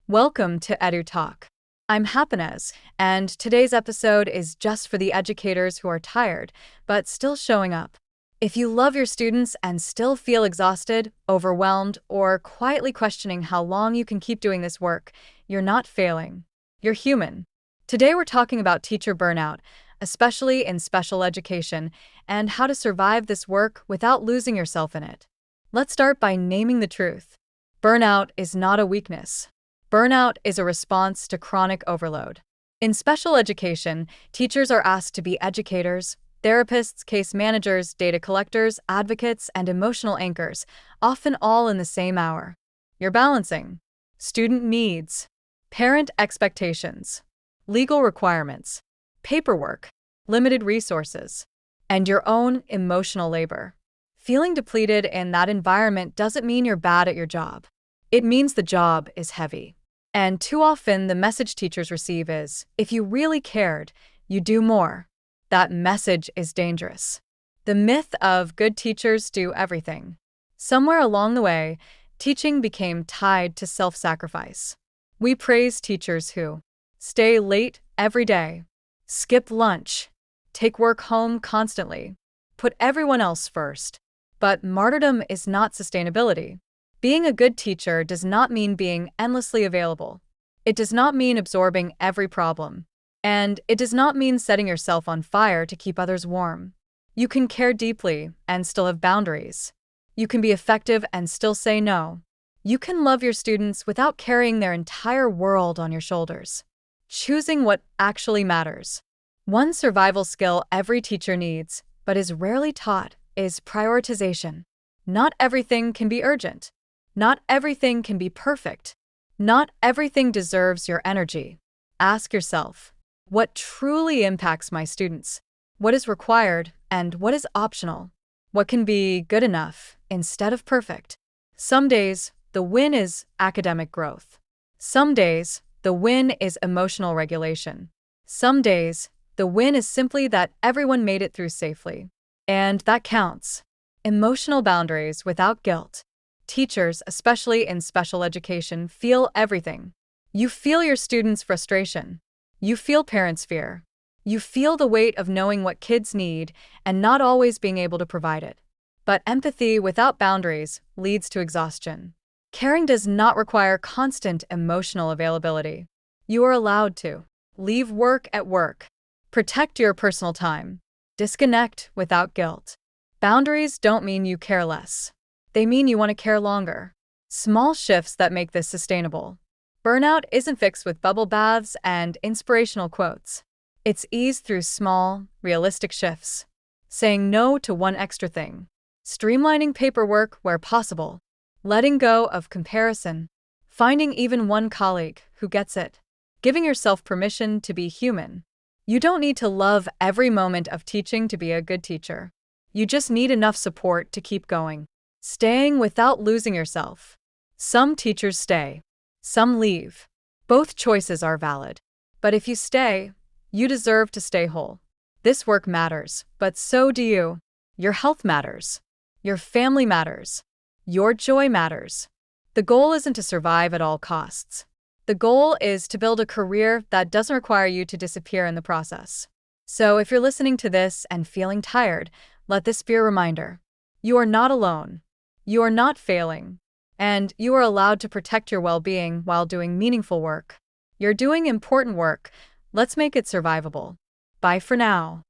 Welcome to Edu Talk. I'm Happiness, and today's episode is just for the educators who are tired, but still showing up. If you love your students and still feel exhausted, overwhelmed, or quietly questioning how long you can keep doing this work, you're not failing. You're human. Today we're talking about teacher burnout, especially in special education, and how to survive this work without losing yourself in it. Let's start by naming the truth. Burnout is not a weakness. Burnout is a response to chronic overload. In special education, teachers are asked to be educators, therapists, case managers, data collectors, advocates, and emotional anchors, often all in the same hour. You're balancing student needs, parent expectations, legal requirements, paperwork, limited resources, and your own emotional labor. Feeling depleted in that environment doesn't mean you're bad at your job. It means the job is heavy. And too often, the message teachers receive is, if you really cared, you'd do more. That message is dangerous. The myth of good teachers do everything. Somewhere along the way, teaching became tied to self-sacrifice. We praise teachers who stay late every day, skip lunch, take work home constantly, put everyone else first. But martyrdom is not sustainability. Being a good teacher does not mean being endlessly available. It does not mean absorbing every problem. And it does not mean setting yourself on fire to keep others warm. You can care deeply and still have boundaries. You can be effective and still say no. You can love your students without carrying their entire world on your shoulders. Choosing what actually matters. One survival skill every teacher needs, but is rarely taught, is prioritization. Not everything can be urgent. Not everything can be perfect. Not everything deserves your energy. Ask yourself, what truly impacts my students? What is required and what is optional? What can be good enough instead of perfect? Some days, the win is academic growth. Some days, the win is emotional regulation. Some days, the win is simply that everyone made it through safely. And that counts. Emotional boundaries without guilt. Teachers, especially in special education, feel everything. You feel your students' frustration. You feel parents' fear. You feel the weight of knowing what kids need and not always being able to provide it. But empathy without boundaries leads to exhaustion. Caring does not require constant emotional availability. You are allowed to leave work at work. Protect your personal time. Disconnect without guilt. Boundaries don't mean you care less. They mean you want to care longer. Small shifts that make this sustainable. Burnout isn't fixed with bubble baths and inspirational quotes. It's eased through small, realistic shifts. Saying no to one extra thing. Streamlining paperwork where possible. Letting go of comparison. Finding even one colleague who gets it. Giving yourself permission to be human. You don't need to love every moment of teaching to be a good teacher. You just need enough support to keep going. Staying without losing yourself. Some teachers stay. Some leave. Both choices are valid. But if you stay, you deserve to stay whole. This work matters, but so do you. Your health matters. Your family matters. Your joy matters. The goal isn't to survive at all costs. The goal is to build a career that doesn't require you to disappear in the process. So if you're listening to this and feeling tired, let this be a reminder. You are not alone. You are not failing. And you are allowed to protect your well-being while doing meaningful work. You're doing important work. Let's make it survivable. Bye for now.